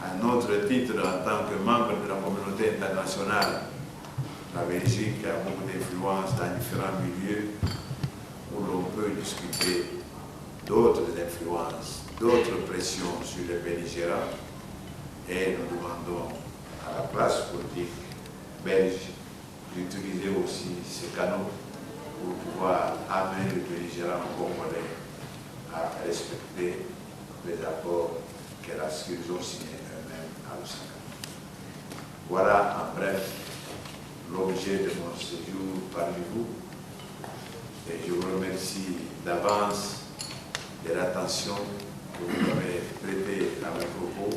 à notre titre en tant que membre de la communauté internationale, la Belgique a beaucoup d'influence dans différents milieux où l'on peut discuter d'autres influences, d'autres pressions sur les belligérants. Et nous demandons à la classe politique belge d'utiliser aussi ces canaux pour pouvoir amener les belligérants congolais à respecter les accords qu'ils ont signés eux-mêmes à Lusaka. Voilà en bref l'objet de mon séjour parmi vous. Et je vous remercie d'avance de l'attention que vous avez prêtée à mes propos.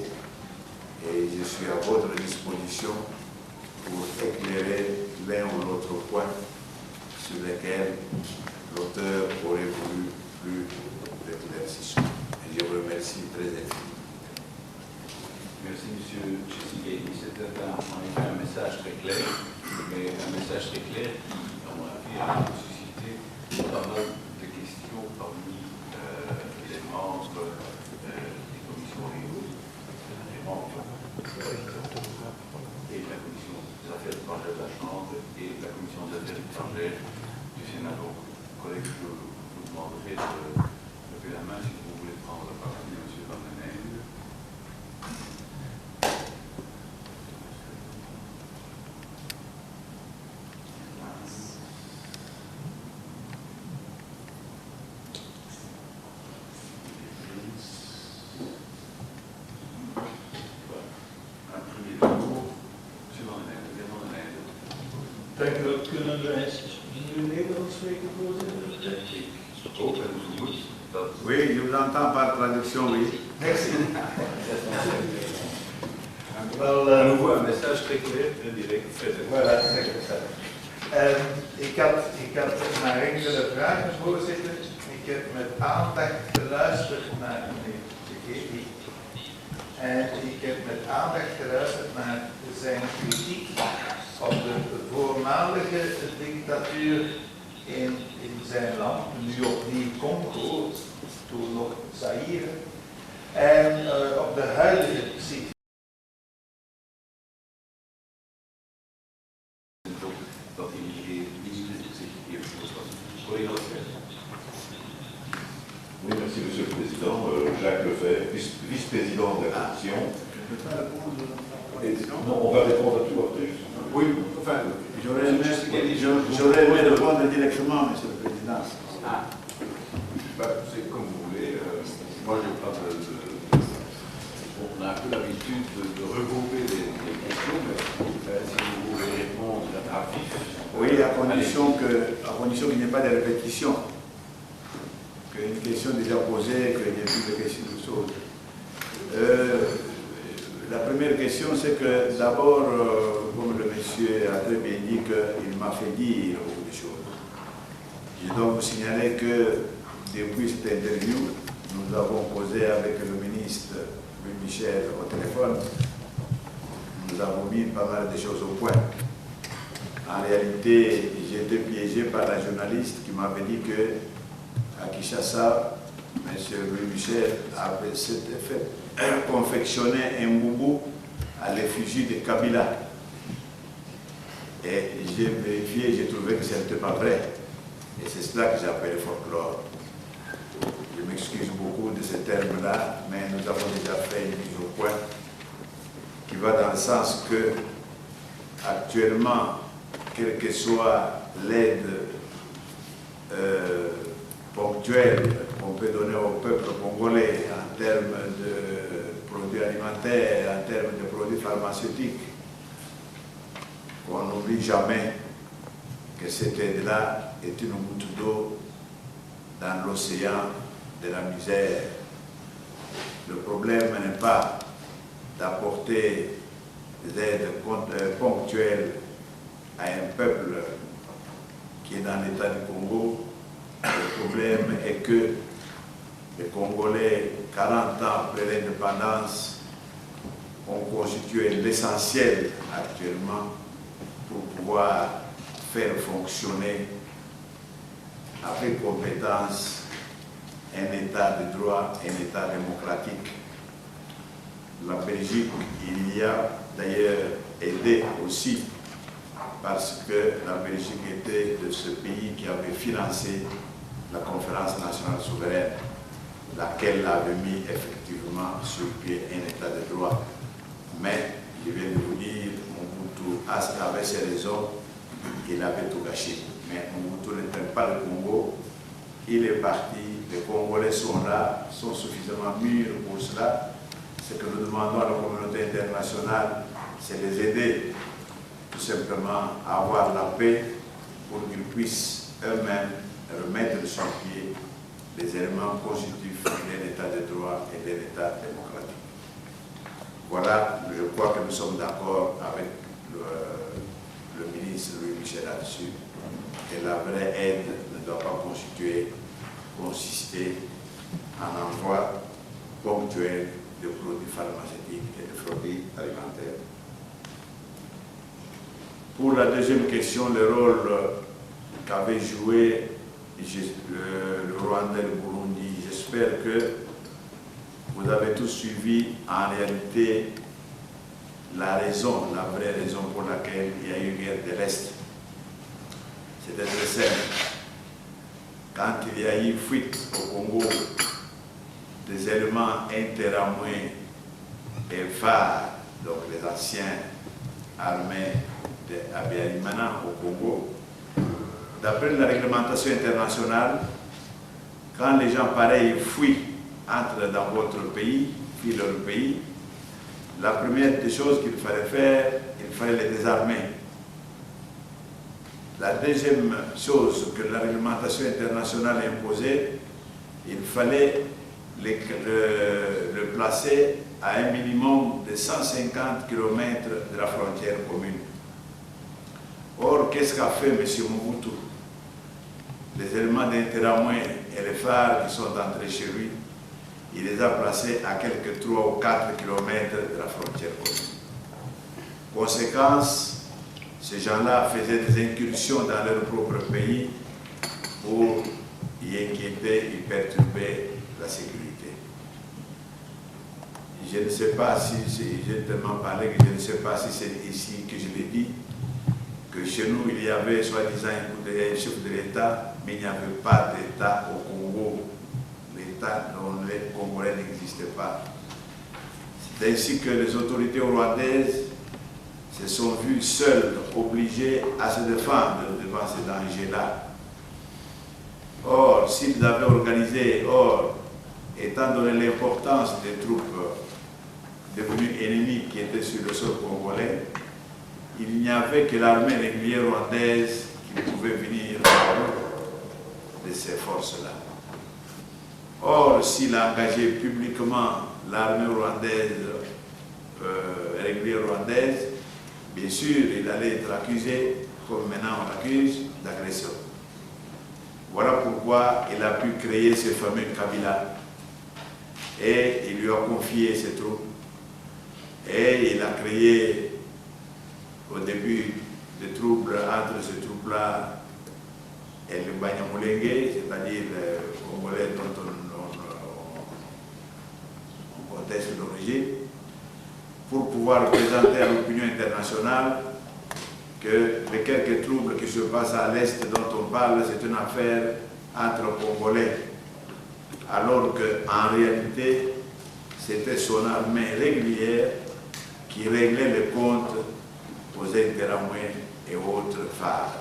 Et je suis à votre disposition pour éclairer l'un ou l'autre point sur lesquels l'auteur aurait voulu plus d'éclaircissement. Et je vous remercie très infiniment. Merci, M. Tshisekedi. C'était un message très clair, mais un message très clair qui, à mon avis, a suscité pas mal de questions parmi les membres des commissions régionales, les membres et la commission des affaires étrangères de la Chambre et la commission des affaires étrangères du Sénat. Donc, collègues, je vous demanderai de lever la main si vous voulez prendre la parole, M. Van den Einde. Dank u wel. Kunnen wij nu Nederlands spreken, voorzitter? Oui, je vous entends par traduction, oui. Merci. Wel, à nouveau un message très clair, très direct. Voilà, secretaris. Ik had naar enkele vragen, voorzitter. Ik heb met aandacht geluisterd naar meneer Tshisekedi. En ik heb met aandacht geluisterd naar zijn kritiek op de voormalige dictatuur in zijn land, nu opnieuw Congo, toen nog Zaïre, en op de huidige situatie. Dat die minister zich heeft voorstellen. Collega Lefebvre. Oui, merci Monsieur le Président. Jacques Lefebvre, vice-président de la Commission. Non, on va répondre à tout après. Oui, enfin, j'aurais aimé répondre directement, Monsieur le Président. Ah, c'est comme vous voulez. Moi, je n'ai pas de. On a un peu l'habitude de regrouper les questions, mais si vous voulez répondre à vif. Oui, à condition qu'il n'y ait pas de répétition. Qu'une question déjà posée, qu'il n'y ait plus de questions de choses. La première question, c'est que d'abord, comme le monsieur a très bien dit, qu'il m'a fait dire beaucoup de choses. Je dois vous signaler que depuis cette interview, nous avons posé avec le ministre Louis Michel au téléphone. Nous avons mis pas mal de choses au point. En réalité, j'ai été piégé par la journaliste qui m'avait dit que à Kinshasa, M. Louis Michel avait confectionné un boubou à l'effigie de Kabila. Et j'ai vérifié, j'ai trouvé que ce n'était pas vrai. Et c'est cela que j'appelle le folklore. Je m'excuse beaucoup de ce terme-là, mais nous avons déjà fait une mise au point qui va dans le sens que, actuellement, quelle que soit l'aide ponctuelle qu'on peut donner au peuple congolais en termes de produits alimentaires, en termes de produits pharmaceutiques, qu'on n'oublie jamais que cette aide-là est une goutte d'eau dans l'océan de la misère. Le problème n'est pas d'apporter des aides ponctuelles à un peuple qui est dans l'état du Congo. Le problème est que les Congolais, 40 ans après l'indépendance, ont constitué l'essentiel actuellement pour pouvoir faire fonctionner avec compétence un État de droit, un État démocratique. la Belgique, il y a d'ailleurs aidé aussi, parce que la Belgique était de ce pays qui avait financé la conférence nationale souveraine, laquelle avait mis effectivement sur pied un état de droit. Mais, je viens de vous dire, Mobutu avait ses raisons, il avait tout gâché. Mais Mobutu n'aime pas le Congo, il est parti, les Congolais sont là, sont suffisamment mûrs pour cela. Ce que nous demandons à la communauté internationale, c'est les aider tout simplement à avoir la paix pour qu'ils puissent eux-mêmes remettre sur pied les éléments constitutifs d'un état de droit et d'un état démocratique. Voilà, je crois que nous sommes d'accord avec le ministre Louis Michel là-dessus, que la vraie aide ne doit pas consister en envoi ponctuel de produits pharmaceutiques et de produits alimentaires. Pour la deuxième question, le rôle qu'avait joué le Rwanda et le Burundi, j'espère que vous avez tous suivi en réalité la raison, la vraie raison pour laquelle il y a eu guerre de l'Est. C'était très simple. Quand il y a eu fuite au Congo des éléments interamouins et phares, donc les anciens armées d'Abiyarimana au Congo, d'après la réglementation internationale, quand les gens pareils fuient, entrent dans votre pays, fuient leur pays, la première des choses qu'il fallait faire, il fallait les désarmer. La deuxième chose que la réglementation internationale imposait, il fallait le placer à un minimum de 150 km de la frontière commune. Or, qu'est-ce qu'a fait M. Mobutu? Les éléments d'interamouin et les phares qui sont entrés chez lui, il les a placés à quelques 3 ou 4 km de la frontière commune. Conséquence, ces gens-là faisaient des incursions dans leur propre pays pour y inquiéter, y perturber la sécurité. Je ne sais pas si, j'ai tellement parlé que je ne sais pas si c'est ici que je l'ai dit, que chez nous, il y avait soi-disant un chef de l'État, mais il n'y avait pas d'État au Congo. L'État dont les Congolais n'existaient pas. C'est ainsi que les autorités rwandaises se sont vues seules, obligées à se défendre devant ces dangers-là. Or, s'ils avaient organisé, étant donné l'importance des troupes devenues ennemies qui étaient sur le sol congolais, il n'y avait que l'armée régulière rwandaise qui pouvait venir de ces forces-là. Or, s'il a engagé publiquement l'armée rwandaise, régulière rwandaise, bien sûr, il allait être accusé, comme maintenant on l'accuse, d'agression. Voilà pourquoi il a pu créer ce fameux Kabila. Et il lui a confié ses troupes. Et il a créé au début des troubles entre ces troupes-là et le Banyamulenge, c'est-à-dire le Congolais dont on conteste l'origine, pour pouvoir présenter à l'opinion internationale que les quelques troubles qui se passent à l'Est dont on parle, c'est une affaire entre Congolais, alors qu'en réalité, c'était son armée régulière qui réglait les comptes aux interamouins et autres phares.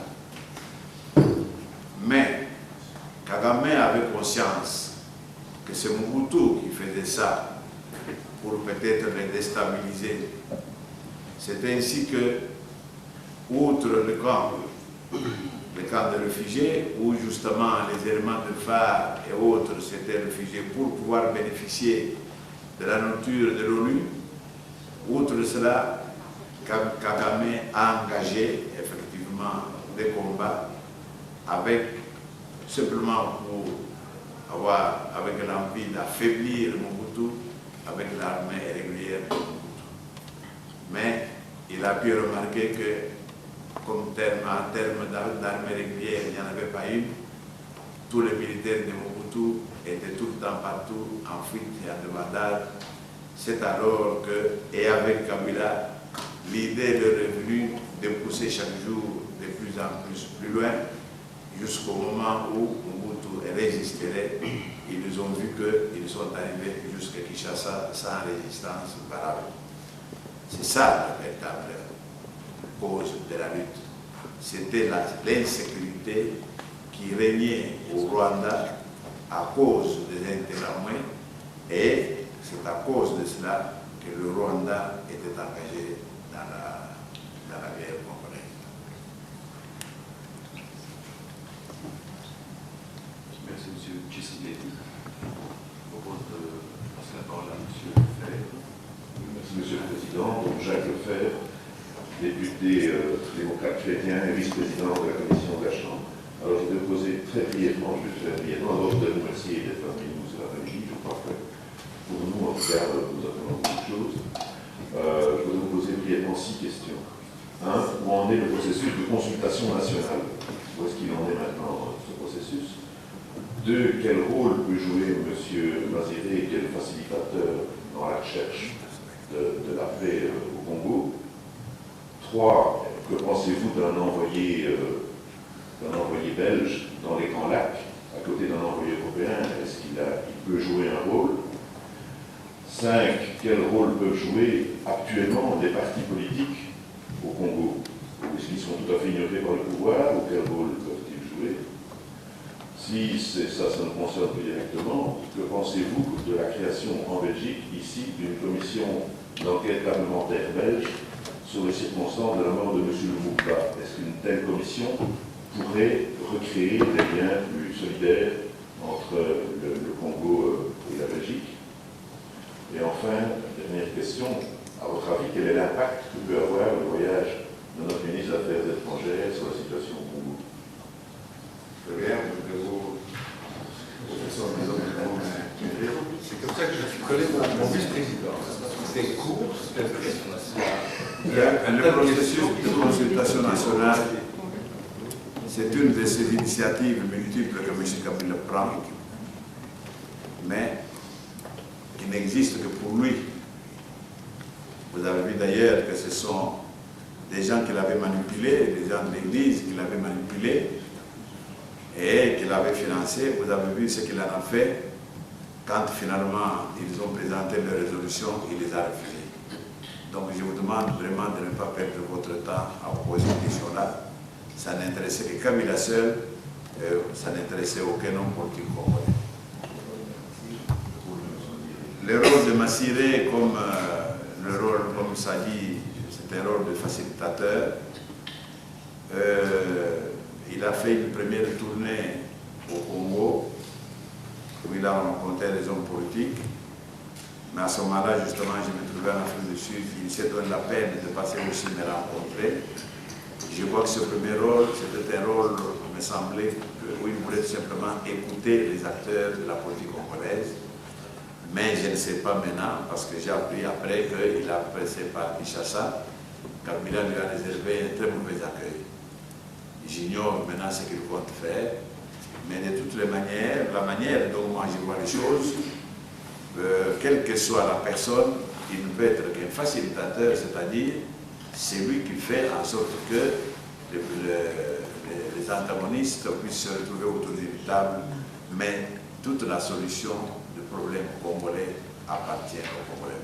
Mais Kagame avait conscience que c'est Mobutu qui faisait ça pour peut-être les déstabiliser. C'est ainsi que, outre le camp de réfugiés, où justement les éléments de phare et autres s'étaient réfugiés pour pouvoir bénéficier de la nourriture de l'ONU, outre cela, Kagame a engagé effectivement des combats simplement pour avoir avec l'envie d'affaiblir Mobutu avec l'armée régulière de Mobutu. Mais il a pu remarquer que, en termes d'armée régulière, il n'y en avait pas une. Tous les militaires de Mobutu étaient tout le temps partout en fuite et en débandade, c'est alors que, et avec Kabila, l'idée de revenu de pousser chaque jour de plus en plus loin, jusqu'au moment où Mobutu résisterait. Ils ont vu qu'ils sont arrivés jusqu'à Kinshasa sans résistance parable. C'est ça la véritable cause de la lutte. C'était l'insécurité qui régnait au Rwanda à cause des intérêts, et c'est à cause de cela que le Rwanda était engagé dans la guerre congolaise. Merci, M. Tshisekedi. Je propose de passer la parole à M. Lefebvre. Merci, Monsieur le Président. Donc, Jacques Lefebvre, député démocrate chrétien et vice-président de la commission de la Chambre. Alors, je vais poser très brièvement, d'abord de remercier d'être parmi nous cet après-midi. Je crois que pour nous, en tout cas, nous apprenons beaucoup de choses. Je vais vous poser brièvement 6 questions. 1. Où en est le processus de consultation nationale? Où est-ce qu'il en est maintenant, ce processus? 2. Quel rôle peut jouer M. Maziré, qui est le facilitateur dans la recherche de la paix au Congo? 3. Que pensez-vous d'un envoyé belge dans les Grands Lacs, à côté d'un envoyé européen? Est-ce qu'il peut jouer un rôle? 5. Quel rôle peuvent jouer actuellement les partis politiques au Congo? Est-ce qu'ils sont tout à fait ignorés par le pouvoir, ou quel rôle peuvent-ils jouer? 6. Et ça nous concerne plus directement, que pensez-vous de la création en Belgique, ici, d'une commission d'enquête parlementaire belge sur les circonstances de la mort de M. Lumumba? Est-ce qu'une telle commission pourrait recréer des liens plus solidaires entre le Congo et la Belgique? Et enfin, dernière question, à votre avis, quel est l'impact que peut avoir le voyage de notre ministre des Affaires étrangères sur la situation au Congo? Très bien, C'est comme ça que je connais mon vice-président. C'est court, c'est le processus de consultation nationale, c'est une de ces initiatives multiples que M. Kabila prend, mais qui n'existe que pour lui. Vous avez vu d'ailleurs que ce sont des gens qui l'avaient manipulé, des gens de l'Église qui l'avaient manipulé et qui l'avaient financé. Vous avez vu ce qu'il en a fait. Quand finalement ils ont présenté leur résolution, il les a refusés. Donc je vous demande vraiment de ne pas perdre votre temps à poser cette question-là. Ça n'intéressait que Kabila seul, ça n'intéressait aucun homme politique congolais. Le rôle de Massiré, comme ça dit, c'est un rôle de facilitateur. Il a fait une première tournée au Congo, où il a rencontré les hommes politiques. Mais à ce moment-là, justement, je me trouvais en Afrique du Sud. Il s'est donné la peine de passer aussi me rencontrer. Je vois que ce premier rôle, c'était un rôle, il me semblait, où il voulait simplement écouter les acteurs de la politique congolaise. Mais je ne sais pas maintenant, parce que j'ai appris après qu'il a passé par Kinshasa. Kabila lui a réservé un très mauvais accueil. J'ignore maintenant ce qu'il compte faire. Mais de toutes les manières, la manière dont moi je vois les choses, quelle que soit la personne, il ne peut être qu'un facilitateur, c'est-à-dire c'est lui qui fait en sorte que les antagonistes puissent se retrouver autour d'une table, mais toute la solution du problème congolais appartient aux Congolais.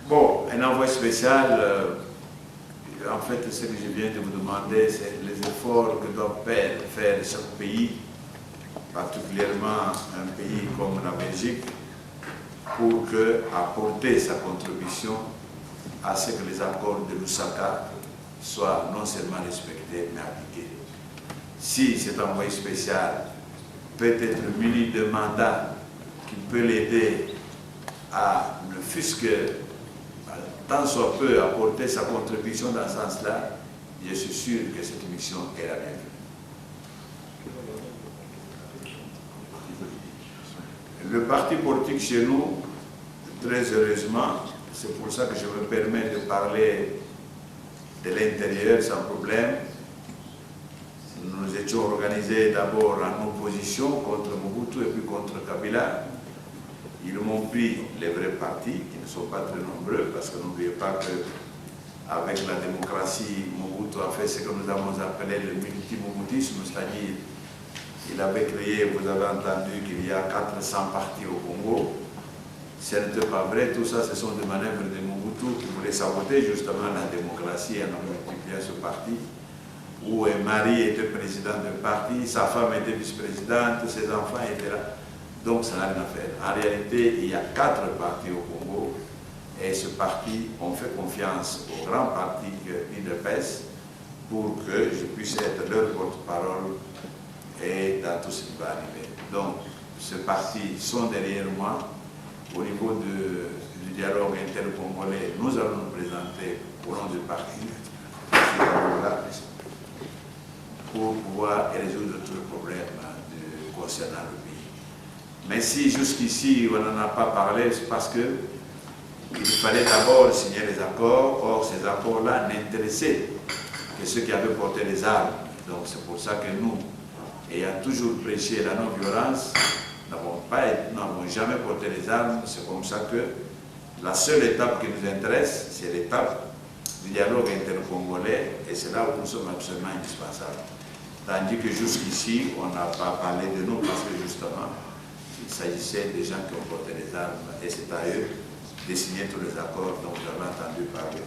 Bon, un envoi spécial, en fait, ce que je viens de vous demander, c'est les efforts que doit faire chaque pays, particulièrement un pays comme la Belgique, pour apporter sa contribution à ce que les accords de Lusaka soient non seulement respectés, mais appliqués. Si cet envoyé spécial peut être muni de mandat qui peut l'aider à, ne fût-ce que tant soit peu, apporter sa contribution dans ce sens-là, je suis sûr que cette mission est la bienvenue. Le parti politique chez nous, très heureusement, c'est pour ça que je me permets de parler de l'intérieur sans problème. Nous étions organisés d'abord en opposition opposition contre Mobutu et puis contre Kabila. Ils m'ont pris les vrais partis, qui ne sont pas très nombreux, parce que n'oubliez pas qu'avec la démocratie, Mobutu a fait ce que nous avons appelé le multimoboutisme, c'est-à-dire il avait créé, vous avez entendu qu'il y a 400 partis au Congo. Ce n'était pas vrai, tout ça, ce sont des manœuvres de Mobutu qui voulaient saboter justement la démocratie en multipliant ce parti, où un mari était président d'un parti, sa femme était vice-présidente, ses enfants étaient là. Donc ça n'a rien à faire. En réalité, il y a 4 partis au Congo, et ce parti, on fait confiance au grand parti UDPS pour que je puisse être leur porte-parole et dans tout ce qui va arriver. Donc, ces partis sont derrière moi. Au niveau du dialogue intercongolais, nous allons nous présenter au nom du parti pour pouvoir résoudre tous les problèmes concernant le pays. Mais si jusqu'ici on n'en a pas parlé, c'est parce qu'il fallait d'abord signer les accords. Or, ces accords-là n'intéressaient que ceux qui avaient porté les armes. Donc c'est pour ça que nous, ayant toujours prêché la non-violence, n'avons jamais porté les armes. C'est comme ça que la seule étape qui nous intéresse, c'est l'étape du dialogue intercongolais, et c'est là où nous sommes absolument indispensables. Tandis que jusqu'ici, on n'a pas parlé de nous parce que justement, il s'agissait des gens qui ont porté les armes, et c'est à eux de signer tous les accords dont vous avez entendu parler.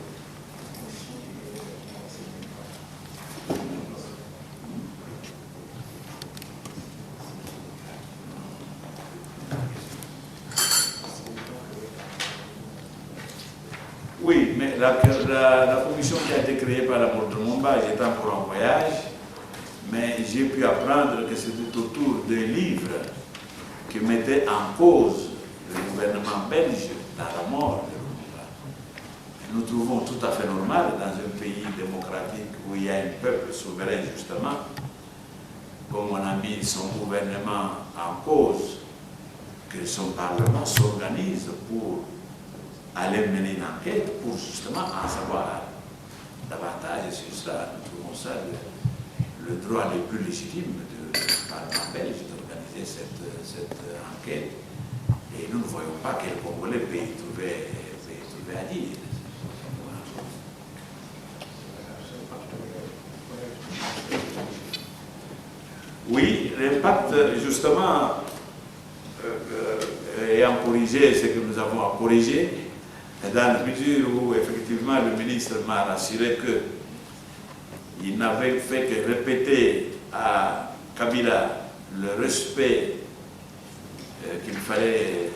Oui, mais la commission qui a été créée par la Porte de Mumba, j'étais encore en voyage, mais j'ai pu apprendre que c'était autour d'un livre qui mettait en cause le gouvernement belge dans la mort de Lumumba. Nous trouvons tout à fait normal dans un pays démocratique où il y a un peuple souverain justement, comme on a mis son gouvernement en cause, que son parlement s'organise pour aller mener une enquête pour justement en savoir davantage sur ça. Nous trouvons ça le droit le plus légitime du Parlement belge d'organiser cette enquête. Et nous ne voyons pas quel Congolais peut y trouver à dire. Oui, l'impact, justement, ayant corrigé ce que nous avons à corriger, dans la mesure où effectivement le ministre m'a rassuré qu'il n'avait fait que répéter à Kabila le respect qu'il fallait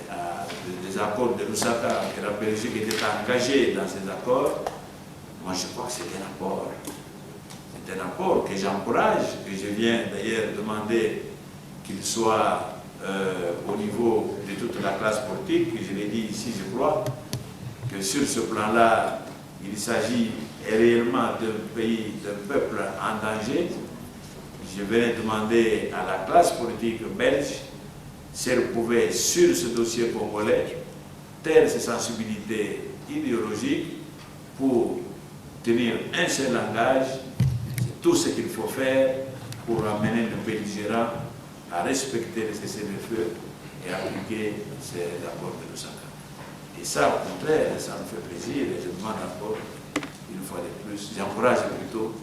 des accords de Lusaka, que la Belgique était engagée dans ces accords, moi je crois que c'est un apport. C'est un apport que j'encourage, que je viens d'ailleurs demander qu'il soit au niveau de toute la classe politique, que je l'ai dit ici, je crois, que sur ce plan-là, il s'agit réellement d'un pays, d'un peuple en danger. Je vais demander à la classe politique belge si elle pouvait, sur ce dossier congolais, taire ses sensibilités idéologiques pour tenir un seul langage. C'est tout ce qu'il faut faire pour amener le belligérant à respecter les cessez-le-feu et appliquer ces accords de Lusaka. Et ça, au contraire, ça me fait plaisir et je demande encore, une fois de plus, j'encourage plutôt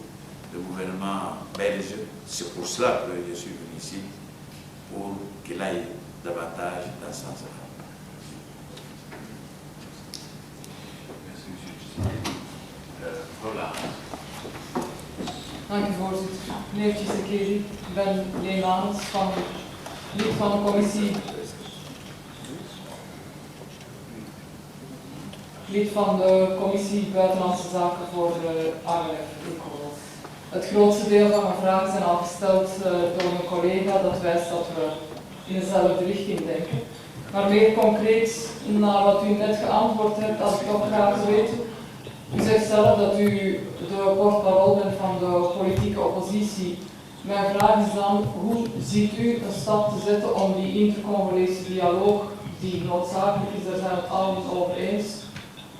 le gouvernement belge, c'est pour cela que je suis venu ici, pour qu'il aille davantage dans ce sens-là. Merci, M. Voilà. Dank u voorzitter. Meneer Tshisekedi, ik ben Leen Manens, lid van de commissie. Lid van de commissie Buitenlandse Zaken voor de ARF-ECOWAS. Het grootste deel van mijn vragen zijn al gesteld door mijn collega, dat wijst dat we in dezelfde richting denken. Maar meer concreet naar wat u net geantwoord hebt, als ik toch graag wil weten. U zegt zelf dat u de porte-parole bent van de politieke oppositie. Mijn vraag is dan, hoe ziet u een stap te zetten om die intercongolese dialoog, die noodzakelijk is, daar zijn we het allemaal over eens,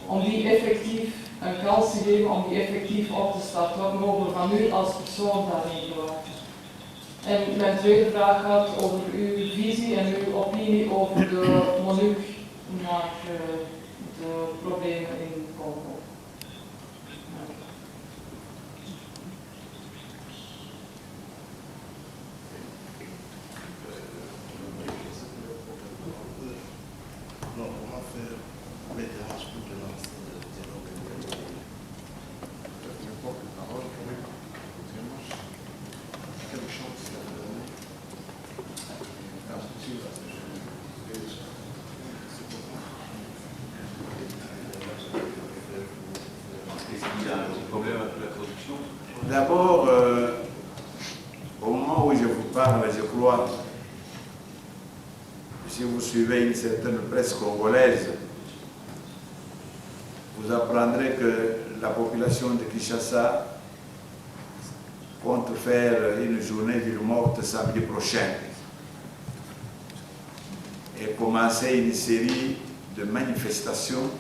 om die effectief een kans te geven, om die effectief op te starten? Wat mogen we van u als persoon daarin verwachten? En mijn tweede vraag gaat over uw visie en uw opinie over de MONUC naar de problemen in Congo. D'abord, au moment où je vous parle, je crois, si vous suivez une certaine presse congolaise, vous apprendrez que la population de Kinshasa compte faire une journée ville morte samedi prochain et commencer une série de manifestations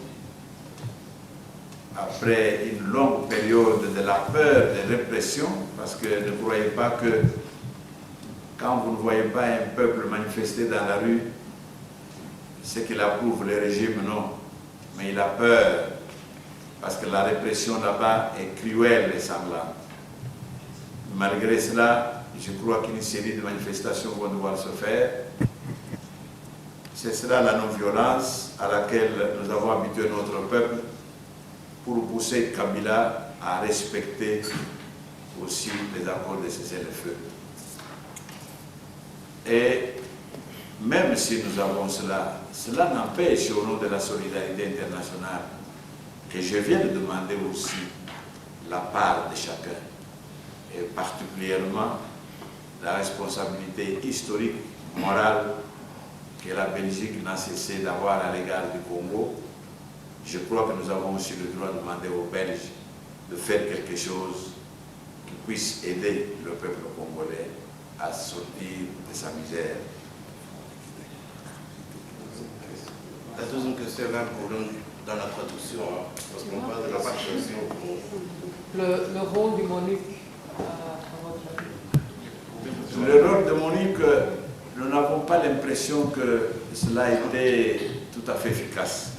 après une longue période de la peur, de répression, parce que ne croyez pas que quand vous ne voyez pas un peuple manifester dans la rue, c'est qu'il approuve le régime, non. Mais il a peur, parce que la répression là-bas est cruelle et sanglante. Malgré cela, je crois qu'une série de manifestations vont devoir se faire. C'est cela la non-violence à laquelle nous avons habitué notre peuple, pour pousser Kabila à respecter aussi les accords de cessez-le-feu. Et même si nous avons cela, cela n'empêche au nom de la solidarité internationale que je viens de demander aussi la part de chacun, et particulièrement la responsabilité historique, morale que la Belgique n'a cessé d'avoir à l'égard du Congo. Je crois que nous avons aussi le droit de demander aux Belges de faire quelque chose qui puisse aider le peuple congolais à sortir de sa misère. La deuxième question est un problème dans la traduction, parce qu'on parle de la participation. Le rôle du MONUC, à votre avis? Le rôle de MONUC, nous n'avons pas l'impression que cela a été tout à fait efficace.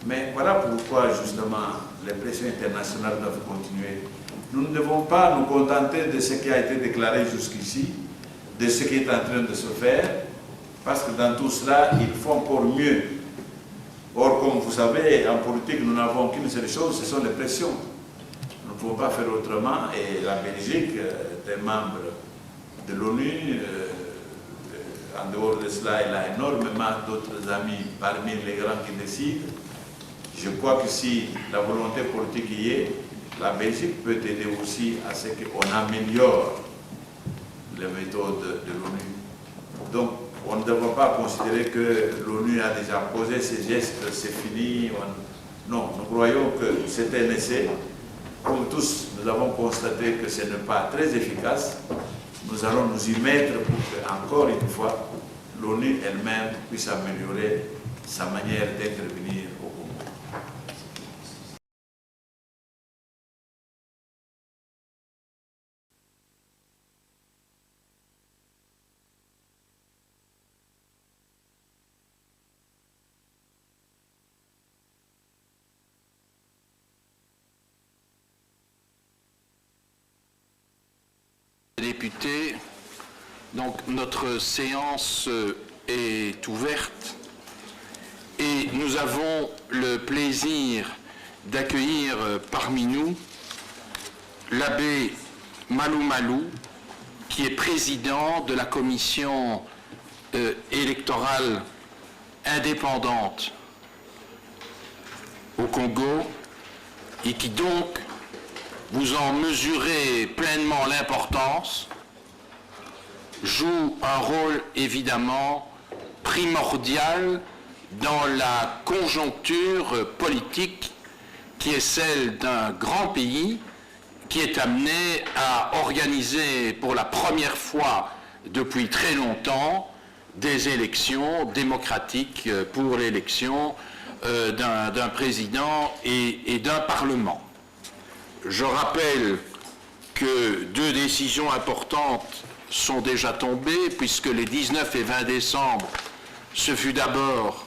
Mais voilà pourquoi, justement, les pressions internationales doivent continuer. Nous ne devons pas nous contenter de ce qui a été déclaré jusqu'ici, de ce qui est en train de se faire, parce que dans tout cela, il faut encore mieux. Or, comme vous savez, en politique, nous n'avons qu'une seule chose, ce sont les pressions. Nous ne pouvons pas faire autrement, et la Belgique, des membres de l'ONU, en dehors de cela, elle a énormément d'autres amis parmi les grands qui décident. Je crois que si la volonté politique y est, la Belgique peut aider aussi à ce qu'on améliore les méthodes de l'ONU. Donc, on ne devrait pas considérer que l'ONU a déjà posé ses gestes, c'est fini. Non, nous croyons que c'est un essai. Comme tous, nous avons constaté que ce n'est pas très efficace. Nous allons nous y mettre pour que, encore une fois, l'ONU elle-même puisse améliorer sa manière d'intervenir au Congo. Députés, donc notre séance est ouverte et nous avons le plaisir d'accueillir parmi nous l'abbé Malou Malou, qui est président de la commission électorale indépendante au Congo et qui donc, vous en mesurez pleinement l'importance, joue un rôle évidemment primordial dans la conjoncture politique qui est celle d'un grand pays qui est amené à organiser pour la première fois depuis très longtemps des élections démocratiques pour l'élection d'un président et d'un parlement. Je rappelle que 2 décisions importantes sont déjà tombées, puisque les 19 et 20 décembre, ce fut d'abord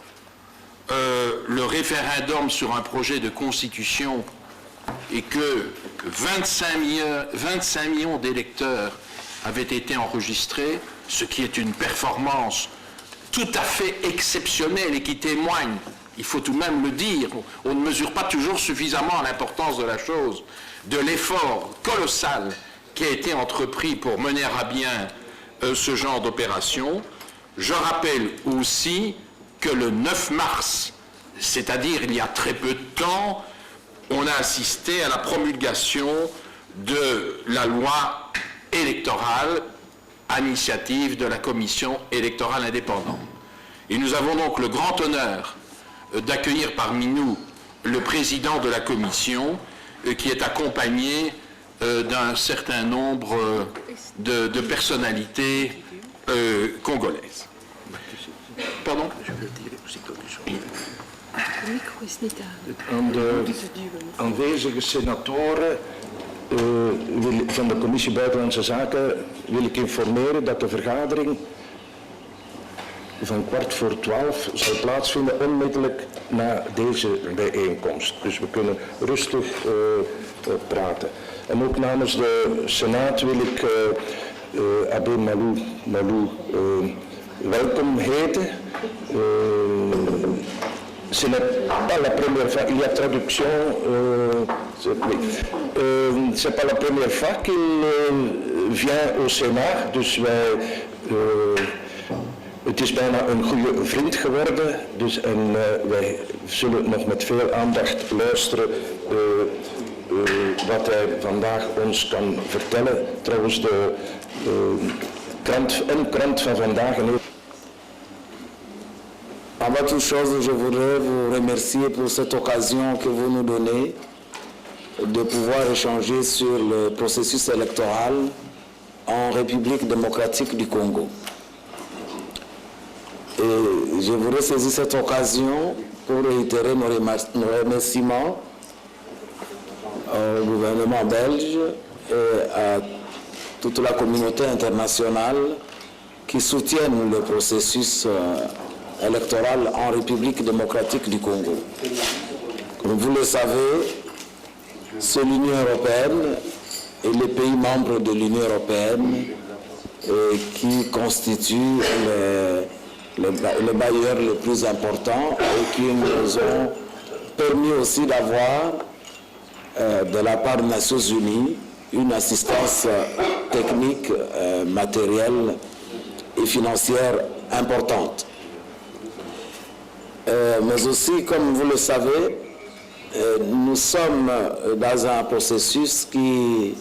le référendum sur un projet de constitution et que 25 millions d'électeurs avaient été enregistrés, ce qui est une performance tout à fait exceptionnelle et qui témoigne, il faut tout de même le dire, on ne mesure pas toujours suffisamment l'importance de la chose, de l'effort colossal qui a été entrepris pour mener à bien ce genre d'opération. Je rappelle aussi que le 9 mars, c'est-à-dire il y a très peu de temps, on a assisté à la promulgation de la loi électorale à l'initiative de la Commission électorale indépendante. Et nous avons donc le grand honneur d'accueillir parmi nous le président de la Commission qui est accompagné d'un certain nombre de personnalités congolaises. Pardon? Aan de aanwezige senatoren van de Commissie Buitenlandse Zaken wil ik informeren dat de vergadering van 11:15 zal plaatsvinden onmiddellijk na deze bijeenkomst. Dus we kunnen rustig praten. En ook namens de Senaat wil ik Abbé Malou welkom heten. Ce n'est pas la première fois, il y a traduction, c'est pas la première fois qu'il vient au Sénat, dus het is bijna een goede vriend geworden, dus wij zullen nog met veel aandacht luisteren wat hij vandaag ons kan vertellen. Trouwens, de krant van vandaag. Avant toute chose, je voudrais vous remercier pour cette occasion que vous nous donnez de pouvoir échanger sur le processus électoral en République démocratique du Congo. Et je voudrais saisir cette occasion pour réitérer nos remerciements au gouvernement belge et à toute la communauté internationale qui soutiennent le processus électoral en République démocratique du Congo. Comme vous le savez, c'est l'Union européenne et les pays membres de l'Union européenne qui constituent les bailleurs les plus importants et qui nous ont permis aussi d'avoir de la part des Nations Unies une assistance technique, matérielle et financière importante. Mais aussi, comme vous le savez, nous sommes dans un processus qui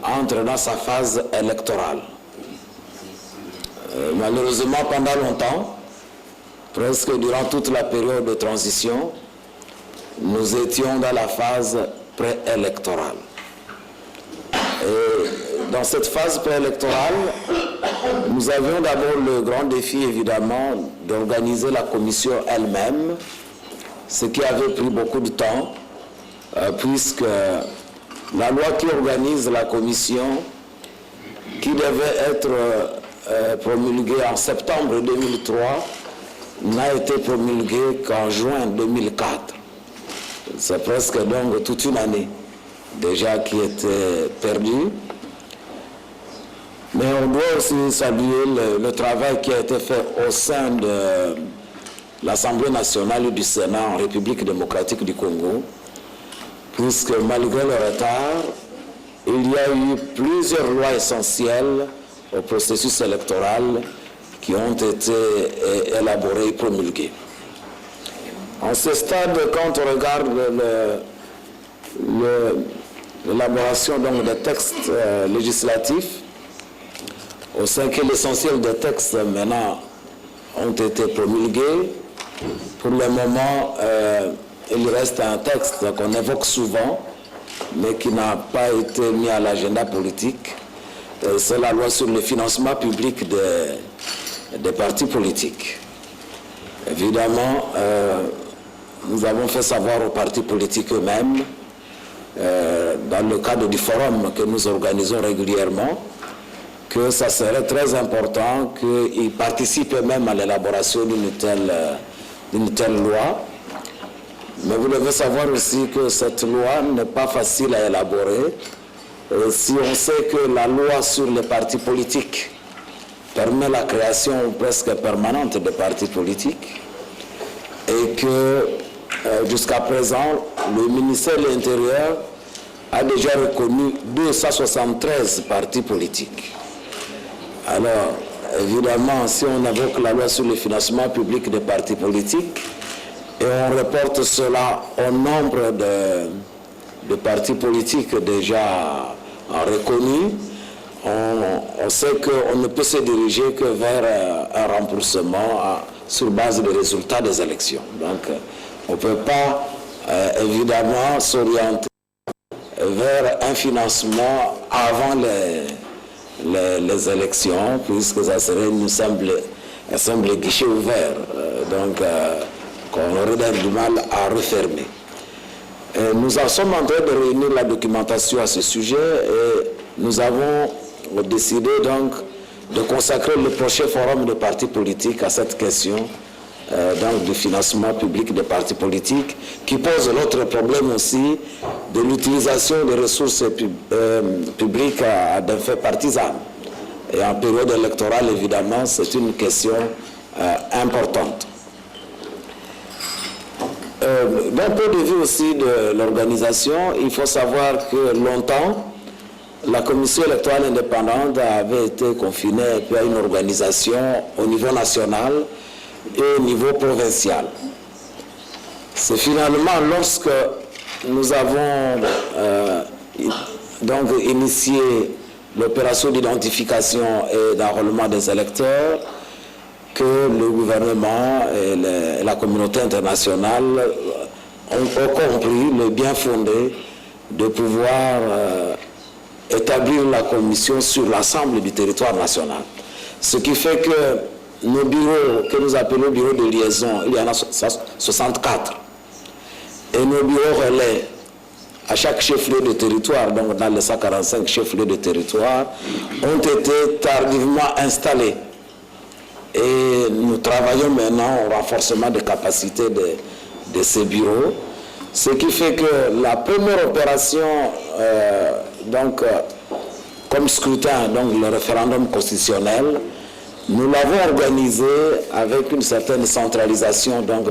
entre dans sa phase électorale. Malheureusement, pendant longtemps, presque durant toute la période de transition, nous étions dans la phase préélectorale. Et dans cette phase préélectorale, nous avions d'abord le grand défi, évidemment, d'organiser la commission elle-même, ce qui avait pris beaucoup de temps, puisque la loi qui organise la commission, qui devait être promulguée en septembre 2003, n'a été promulguée qu'en juin 2004. C'est presque donc toute une année déjà qui était perdue. Mais on doit aussi saluer le travail qui a été fait au sein de l'Assemblée nationale et du Sénat en République démocratique du Congo, puisque malgré le retard, il y a eu plusieurs lois essentielles au processus électoral qui ont été élaborées et promulguées. En ce stade, quand on regarde l'élaboration des textes législatifs, on sait que l'essentiel des textes maintenant ont été promulgués. Pour le moment, il reste un texte qu'on évoque souvent, mais qui n'a pas été mis à l'agenda politique. C'est la loi sur le financement public des partis politiques. Évidemment, nous avons fait savoir aux partis politiques eux-mêmes dans le cadre du forum que nous organisons régulièrement, que ça serait très important qu'ils participent même à l'élaboration d'une telle loi. Mais vous devez savoir aussi que cette loi n'est pas facile à élaborer. Si on sait que la loi sur les partis politiques permet la création presque permanente de partis politiques et que jusqu'à présent, le ministère de l'Intérieur a déjà reconnu 273 partis politiques. Alors, évidemment, si on évoque la loi sur le financement public des partis politiques et on reporte cela au nombre de partis politiques déjà reconnus, on sait qu'on ne peut se diriger que vers un remboursement sur base des résultats des élections. Donc, on ne peut pas évidemment s'orienter vers un financement avant les élections, puisque ça serait un simple guichet ouvert, qu'on aurait du mal à refermer. Nous en sommes en train de réunir la documentation à ce sujet et nous avons décidé donc de consacrer le prochain forum de partis politiques à cette question donc du financement public des partis politiques, qui pose l'autre problème aussi de l'utilisation des ressources publiques à des fins partisanes. Et en période électorale, évidemment, c'est une question importante. D'un point de vue aussi de l'organisation, il faut savoir que longtemps, la commission électorale indépendante avait été confinée à une organisation au niveau national et au niveau provincial. C'est finalement lorsque nous avons donc initié l'opération d'identification et d'enrôlement des électeurs que le gouvernement et la communauté internationale ont compris le bien fondé de pouvoir établir la commission sur l'ensemble du territoire national. Ce qui fait que nos bureaux, que nous appelons bureaux de liaison, il y en a 64. Et nos bureaux relais à chaque chef-lieu de territoire, donc dans les 145 chefs-lieux de territoire, ont été tardivement installés. Et nous travaillons maintenant au renforcement des capacités de ces bureaux. Ce qui fait que la première opération, comme scrutin, donc le référendum constitutionnel, nous l'avons organisé avec une certaine centralisation donc,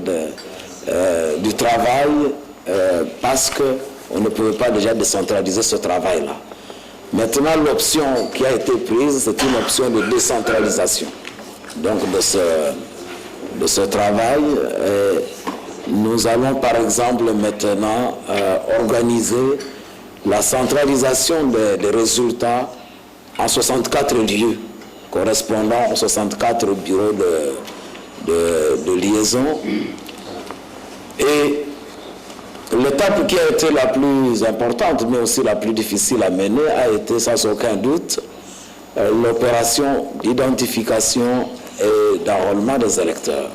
du travail parce qu'on ne pouvait pas déjà décentraliser ce travail-là. Maintenant, l'option qui a été prise, c'est une option de décentralisation donc, de ce travail. Nous allons par exemple maintenant organiser la centralisation des résultats en 64 lieux correspondant aux 64 bureaux de liaison. Et l'étape qui a été la plus importante, mais aussi la plus difficile à mener, a été sans aucun doute l'opération d'identification et d'enrôlement des électeurs.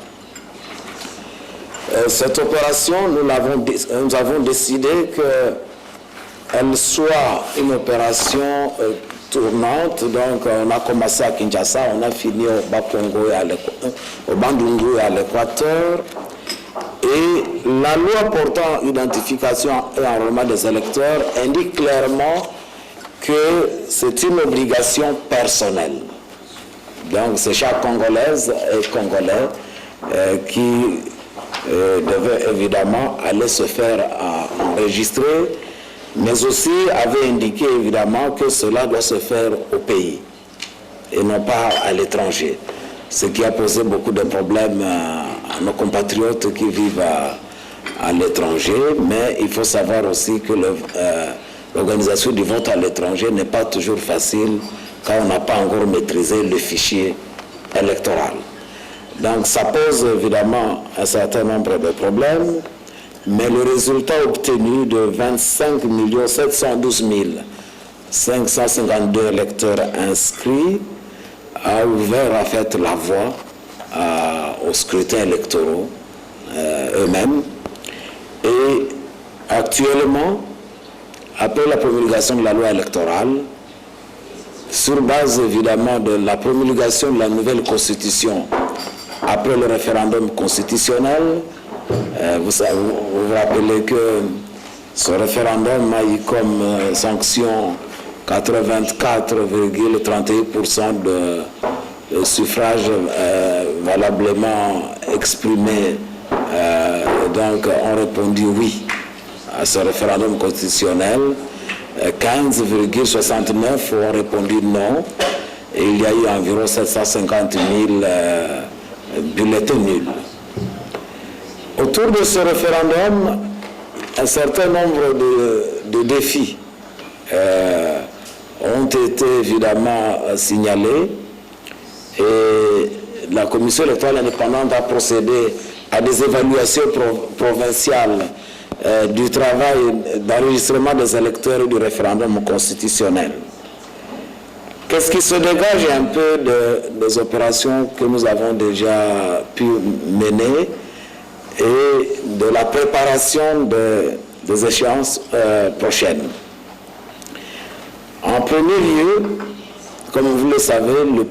Cette opération, nous avons décidé qu'elle soit une opération tournante. Donc, on a commencé à Kinshasa, on a fini au Bas-Congo et au Bandungu et à l'Équateur. Et la loi portant identification et enrôlement des électeurs indique clairement que c'est une obligation personnelle. Donc, c'est chaque Congolaise et Congolais qui devait évidemment aller se faire enregistrer, mais aussi avait indiqué évidemment que cela doit se faire au pays et non pas à l'étranger. Ce qui a posé beaucoup de problèmes à nos compatriotes qui vivent à l'étranger, mais il faut savoir aussi que l'organisation du vote à l'étranger n'est pas toujours facile quand on n'a pas encore maîtrisé le fichier électoral. Donc ça pose évidemment un certain nombre de problèmes, mais le résultat obtenu de 25 712 552 électeurs inscrits a ouvert en fait la voie aux scrutins électoraux eux-mêmes. Et actuellement, après la promulgation de la loi électorale, sur base évidemment de la promulgation de la nouvelle constitution, après le référendum constitutionnel, vous vous rappelez que ce référendum a eu comme sanction 84,31% de suffrages valablement exprimés, donc ont répondu oui à ce référendum constitutionnel. 15,69 ont répondu non, et il y a eu environ 750 000 bulletins nuls. Autour de ce référendum, un certain nombre de défis ont été évidemment signalés, et la Commission électorale indépendante a procédé à des évaluations provinciales du travail d'enregistrement des électeurs et du référendum constitutionnel. Qu'est-ce qui se dégage un peu des opérations que nous avons déjà pu mener et de la préparation des échéances prochaines? En premier lieu, comme vous le savez, le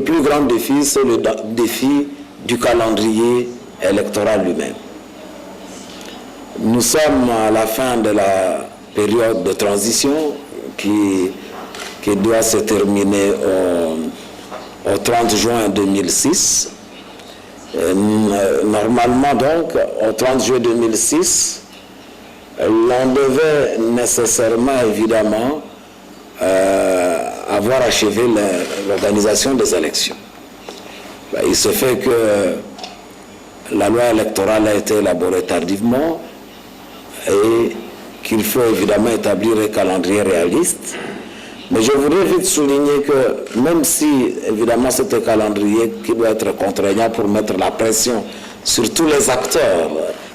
plus grand défi, c'est le défi du calendrier électoral lui-même. Nous sommes à la fin de la période de transition qui doit se terminer au 30 juin 2006. Normalement donc, au 30 juin 2006, l'on devait nécessairement évidemment avoir achevé l'organisation des élections. Il se fait que la loi électorale a été élaborée tardivement et qu'il faut évidemment établir un calendrier réaliste. Mais je voudrais vite souligner que même si évidemment c'est un calendrier qui doit être contraignant pour mettre la pression sur tous les acteurs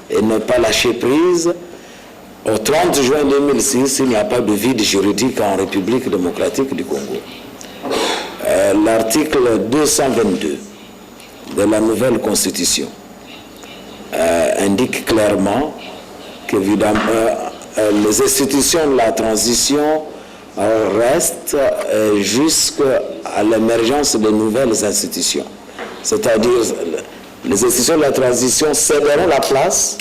et ne pas lâcher prise, au 30 juin 2006, il n'y a pas de vide juridique en République démocratique du Congo. L'article 222 de la nouvelle constitution indique clairement qu'évidemment les institutions de la transition restent jusqu'à l'émergence de nouvelles institutions. C'est-à-dire les institutions de la transition céderont la place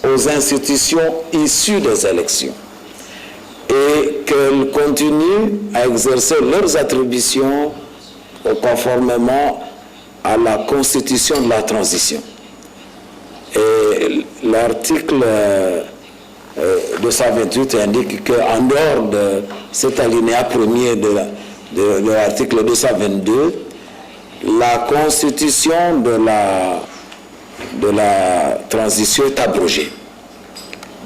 aux institutions issues des élections et qu'elles continuent à exercer leurs attributions conformément à la constitution de la transition. Et l'article 228 indique qu'en dehors de cet alinéa premier de l'article 222, la constitution de la transition est abrogée.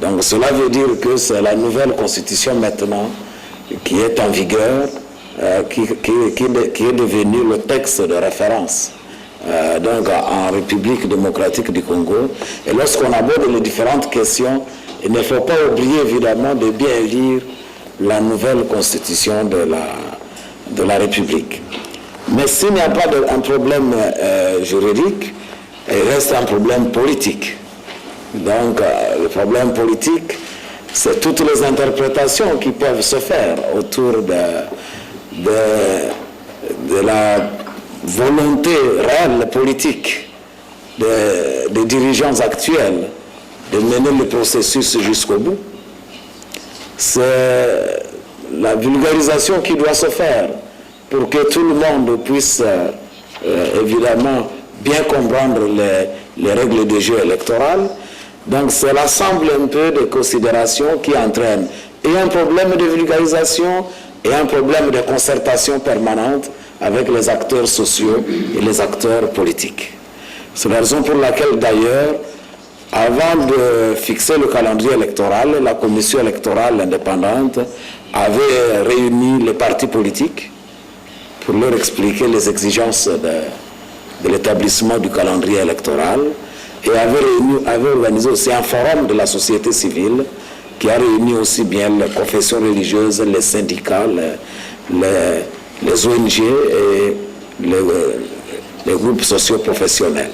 Donc cela veut dire que c'est la nouvelle constitution maintenant qui est en vigueur, qui est devenue le texte de référence donc en République démocratique du Congo. Et lorsqu'on aborde les différentes questions, il ne faut pas oublier évidemment de bien lire la nouvelle constitution de la République. Mais s'il n'y a pas un problème juridique, il reste un problème politique. Donc le problème politique, c'est toutes les interprétations qui peuvent se faire autour de la volonté réelle politique des dirigeants actuels de mener le processus jusqu'au bout. C'est la vulgarisation qui doit se faire pour que tout le monde puisse évidemment bien comprendre les règles du jeu électoral. Donc c'est l'ensemble un peu de considérations qui entraînent et un problème de vulgarisation et un problème de concertation permanente avec les acteurs sociaux et les acteurs politiques. C'est la raison pour laquelle d'ailleurs, avant de fixer le calendrier électoral, la commission électorale indépendante avait réuni les partis politiques pour leur expliquer les exigences de l'établissement du calendrier électoral et avait organisé aussi un forum de la société civile qui a réuni aussi bien les confessions religieuses, les syndicats, les ONG et les groupes socio-professionnels.